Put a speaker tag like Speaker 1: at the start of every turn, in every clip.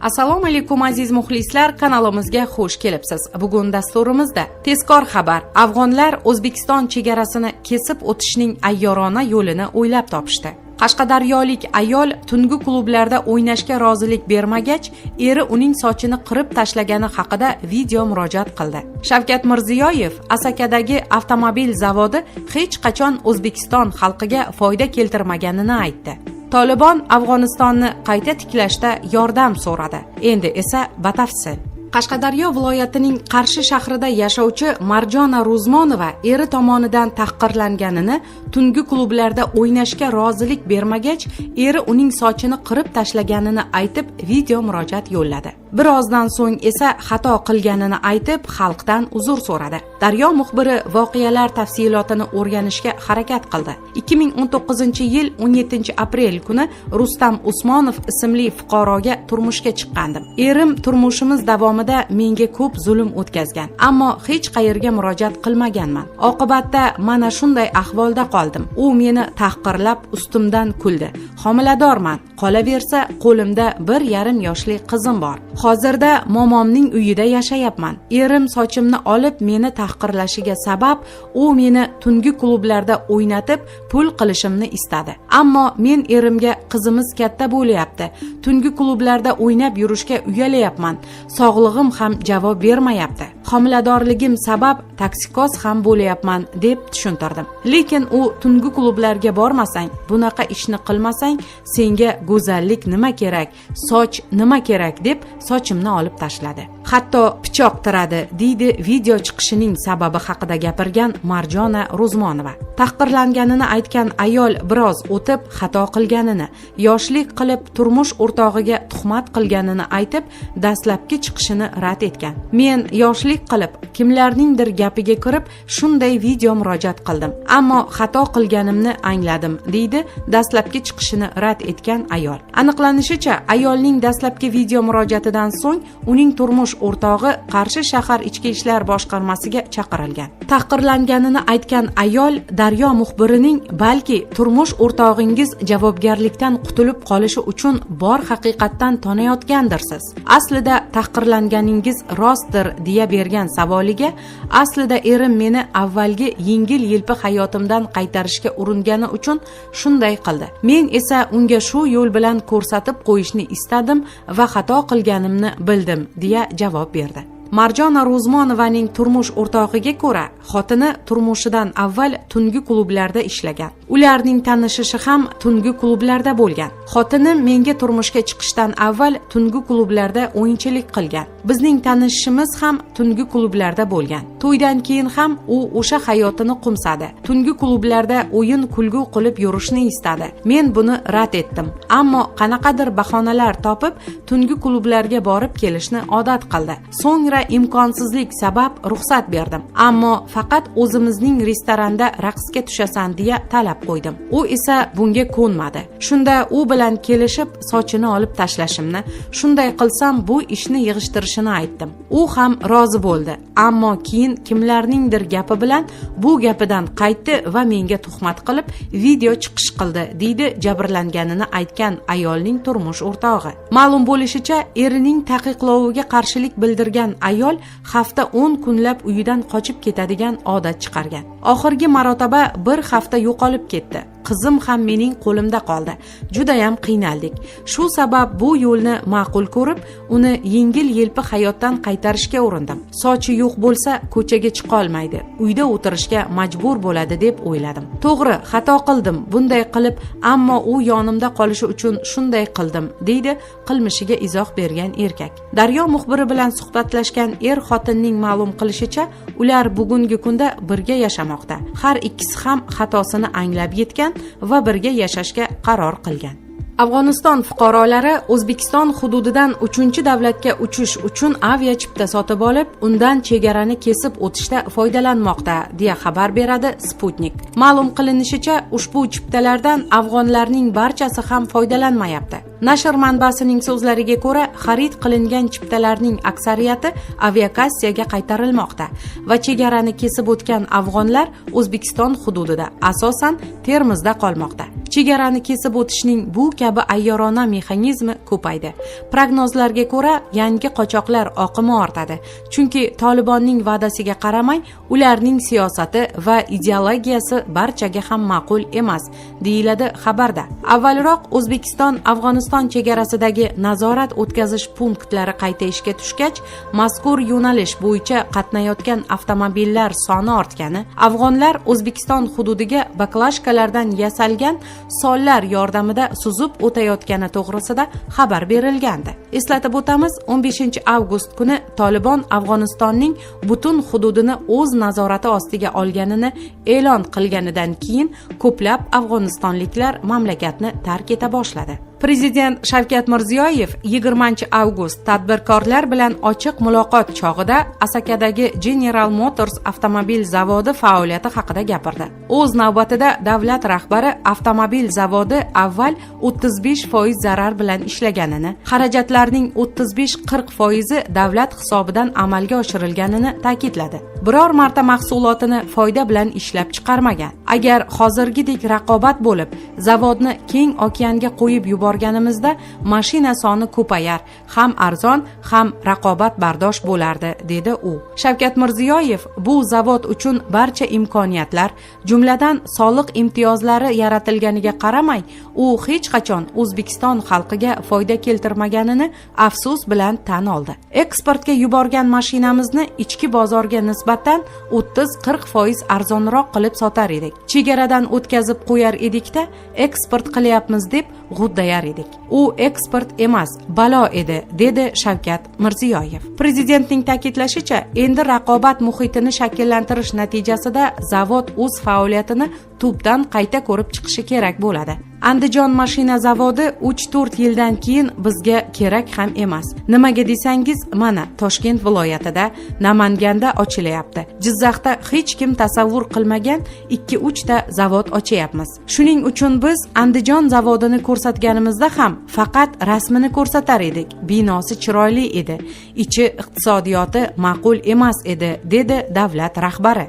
Speaker 1: Assalomu alaykum aziz muxlislar, kanalimizga xush kelibsiz. Bugun dasturimizda tezkor xabar. Afg'onlar O'zbekiston chegarasini kesib o'tishning ayyorona yo'lini o'ylab topishdi. Qashqadaryolik ayol tungi klublarda o'ynashga rozilik bermagach, eri uning sochini qirib tashlagani haqida video murojaat qildi. Shavkat Mirziyoyev Asakadagi avtomobil zavodi hech qachon O'zbekiston xalqiga foyda keltirmaganini aytdi. Tolibon Afg'onistonni qayta tiklashda yordam so'radi. Endi esa batafsil. Qashqadaryo viloyatining Qarshi shahrida yashovchi Marjona Rozmonova eri tomonidan tahqirlanganini, tungi klublarda o'ynashga rozilik bermagach, eri uning sochini qirib tashlaganini aytib video murojaat yo'lladi. Birozdan so'ng esa xato qilganini aytib, xalqdan uzr so'radi. Daryo muxbiri voqealar tafsilotini o'rganishga harakat qildi. 2019-yil 17-aprel kuni Rustam Usmonov ismli fuqaroga turmushga chiqqandim. Erim turmushimiz davomida menga ko'p zulm o'tkazgan, ammo hech qayerga murojaat qilmaganman. Oqibatda mana shunday ahvolda qoldim. U meni tahqirlab ustimdan kuldi. Homiladorman. Qolaversa, qo'limda 1,5 yoshli qizim bor. Hozirda momomning uyida yashayapman. Erim sochimni olib meni tahqirlashiga sabab u meni tungi klublarda o'ynatib pul qilishimni istadi. Ammo men erimga qizimiz katta bo'lyapti. Tungi klublarda o'ynab yurishga uyalayapman. Sog'lig'im ham javob bermayapti. Homiladorligim sabab toksikoz ham bo'layapman deb tushuntirdim. Lekin u tungi klublarga bormasang, bunaqa ishni qilmasang, senga go'zallik nima kerak, soch nima kerak deb sochimni olib tashladi. Hatto pichoq tiradi, deydi video chiqishining sababi haqida gapirgan Marjona Rozmonova. Tahqirlanganini aytgan ayol biroz o'tib xato qilganini, yoshlik qilib turmush o'rtog'iga tuhmat qilganini aytib, dastlabki chiqishini rad etgan. Men yoshlik qilib kimlarningdir gapiga kirib shunday video murojaat qildim, ammo xato qilganimni angladim, deydi dastlabki chiqishini rad etgan ayol. Aniqlanishicha, ayolning dastlabki video murojaatidan so'ng uning turmush o'rtog'i Qarshi shahar ichki ishlar boshqarmasiga chaqirilgan. Tahqirlanganini aytgan ayol Daryo muxbirining balki turmush o'rtog'ingiz javobgarlikdan qutulib qolishi uchun bor haqiqatdan tonayotgandirsiz. Aslida tahqirlanganingiz rostdir deya bergan savoliga, aslida erim meni avvalgi yengil-yelpi hayotimdan qaytarishga uringani uchun shunday qildi. Men esa unga shu yo'l bilan ko'rsatib qo'yishni istadim va xato qilganimni bildim, deya javob berdi. Marjona Rozmonovaning turmush o'rtog'iga ko'ra, xotini turmushidan avval tungi klublarda ishlagan. Ularning tanishishi ham tungi klublarda bo'lgan. Xotini menga turmushga chiqishdan avval tungi klublarda o'yinchilik qilgan. Bizning tanishishimiz ham tungi klublarda bo'lgan. To'ydan keyin ham u o'sha hayotini qumsadi. Tungi klublarda o'yin kulgu qilib yurishni istadi. Men buni rad etdim. Ammo qanaqadir bahonalar topib, tungi klublarga borib kelishni odat qildi. So'ngra imkonsizlik sabab ruxsat berdim. Ammo faqat o'zimizning restoranda raqsga tushasan deya talab qo'ydim. U esa bunga ko'nmadi. Shunda u bilan kelishib sochini olib tashlashimni, shunday qilsam bu ishni yig'ishtirishini aytdim. U ham rozi bo'ldi. Ammo keyin kimlarningdir gapi bilan bu gapidan qaytdi va menga tuhmat qilib video chiqish qildi, deydi jabrlanganini aytgan ayolning turmush o'rtog'i. Ma'lum bo'lishicha, erining taqiqloviga qarshilik bildirgan ayol hafta 10 kunlab uyidan qochib ketadigan odat chiqargan. Oxirgi marotaba bir hafta yo'qolib ketdi. Qizim ham mening qo'limda qoldi. Juda ham qiynaldik. Shu sabab bu yo'lni ma'qul ko'rib, uni yengil-yelpi hayotdan qaytarishga urindim. Sochi yo'q bo'lsa, ko'chaga chiqa olmaydi. Uyda o'tirishga majbur bo'ladi deb o'yladim. To'g'ri, xato qildim bunday qilib, ammo u yonimda qolishi uchun shunday qildim, deydi qilmishiga izoh bergan erkak. Daryo muxbiri bilan suhbatlashgan xotinning ma'lum qilishicha, ular bugungi kunda birga yashamoqda. Har ikkisi ham xatosini anglab yetgan va birga yashashga qaror qilgan. Afg'oniston fuqarolari O'zbekiston hududidan 3-davlatga uchish uchun avia chipta sotib olib, undan chegarani kesib o'tishda foydalanmoqda, deya xabar beradi Sputnik. Ma'lum qilinishicha, ushbu chiptalardan afg'onlarning barchasi ham foydalanmayapti. Nashr manbasining so'zlariga ko'ra, xarid qilingan chiptalarning aksariyati aviakassiyaga qaytarilmoqda va chegarani kesib o'tgan afg'onlar O'zbekiston hududida, asosan Termizda qolmoqda. Chegarani kesib o'tishning bu kabi ayyorona mexanizmi ko'paydi. Prognozlarga ko'ra, yangi qochoqlar oqimi ortadi. Chunki Tolibonning va'dasiga qaramay, ularning siyosati va ideologiyasi barchaga ham ma'qul emas, deyiladi xabarda. Avvalroq O'zbekiston Afg'oniston chegarasidagi nazorat o'tkazish punktlari qayta ishga tushgach, mazkur yo'nalish bo'yicha qatnayotgan avtomobillar soni ortgani, afg'onlar O'zbekiston hududiga baklashkalardan yasalgan sollar yordamida suzib o'tayotgani to'g'risida xabar berilgandi. Eslatib o'tamiz, 15-avgust kuni Tolibon Afg'onistonning butun hududini o'z nazorati ostiga olganini e'lon qilganidan keyin ko'plab afg'onistonliklar mamlakatni tark eta boshladi. Prezident Shavkat Mirziyoyev 20-avgust tadbirkorlar bilan ochiq muloqot chog'ida Asakadagi General Motors avtomobil zavodi faoliyati haqida gapirdi. O'z navbatida davlat rahbari avtomobil zavodi avval 35% zarar bilan ishlaganini, xarajatlarning 35-40% davlat hisobidan amalga oshirilganini ta'kidladi. Biror marta mahsulotini foyda bilan ishlab chiqarmagan. Agar hozirgidek raqobat bo'lib, zavodni keng okeanga qo'yib yuborganimizda mashina soni ko'payar, ham arzon, ham raqobat bardosh bo'lardi, dedi u. Shavkat Mirziyoyev bu zavod uchun barcha imkoniyatlar, jumladan soliq imtiyozlari yaratilganiga qaramay, u hech qachon O'zbekiston xalqiga foyda keltirmaganini afsus bilan tan oldi. Eksportga yuborgan mashinamizni ichki bozorga nisbatan 30-40% arzonroq qilib sotar edik. Chegaradan o'tkazib qo'yar edikda, eksport qilyapmiz deb g'uddayar edik. U eksport emas, balo edi, dedi Shavkat Mirziyoyev. Prezidentning ta'kidlashicha, endi raqobat muhitini shakllantirish natijasida zavod o'z faoliyatini tubdan qayta ko'rib chiqishi kerak bo'ladi. Andijon mashina zavodi 3-4 yildan keyin bizga kerak ham emas. Nimaga desangiz, mana Toshkent viloyatida, Namanganda ochilayapti. Jizzaxda hech kim tasavvur qilmagan 2-3 ta zavod ochyapmiz. Shuning uchun biz Andijon zavodini ko'rsatganimizda ham faqat rasmini ko'rsatar edik. Binosi chiroyli edi, ichi iqtisodiyoti ma'qul emas edi, dedi davlat rahbari.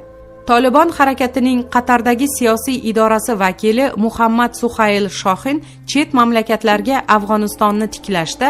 Speaker 1: Tolibon harakatining Qatardagi siyosiy idorasi vakili Muhammad Suhayl Shohin chet mamlakatlarga Afg'onistonni tiklashda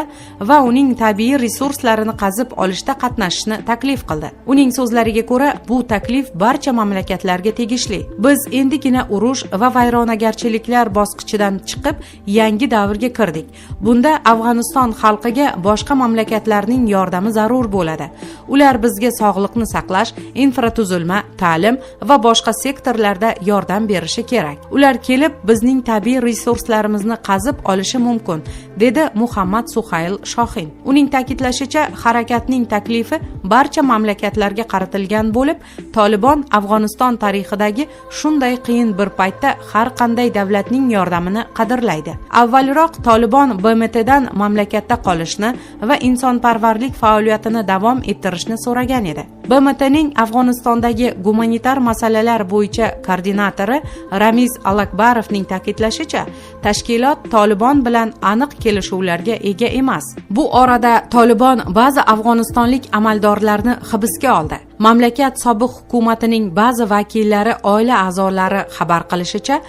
Speaker 1: va uning tabiiy resurslarini qazib olishda qatnashishni taklif qildi. Uning so'zlariga ko'ra, bu taklif barcha mamlakatlarga tegishli. Biz endigina urush va vayronagarchiliklar bosqichidan chiqib, yangi davrga kirdik. Bunda Afg'oniston xalqiga boshqa mamlakatlarning yordami zarur bo'ladi. Ular bizga sog'liqni saqlash, infratuzilma, ta'lim va boshqa sektorlarda yordam berishi kerak. Ular kelib bizning tabiiy resurslarimizni qazib olishi mumkin, dedi Muhammad Suhayl Shohin. Uning ta'kidlashicha, harakatning taklifi barcha mamlakatlarga qaratilgan bo'lib, Tolibon Afg'oniston tarixidagi shunday qiyin bir paytda har qanday davlatning yordamini qadrlaydi. Avvalroq Tolibon BMTdan mamlakatda qolishni va insonparvarlik faoliyatini davom ettirishni so'ragan edi. BMTning Afg'onistondagi gumanitar masalalar bo'yicha koordinatori Ramiz Alakbarovning ta'kidlashicha, tashkilot Tolibon bilan aniq kelishuvlarga ega emas. Bu orada Tolibon ba'zi afg'onistonlik amaldorlarni hibsga oldi. Mamlakat sobiq hukumatining ba'zi vakillari oila a'zolari xabar qilishicha,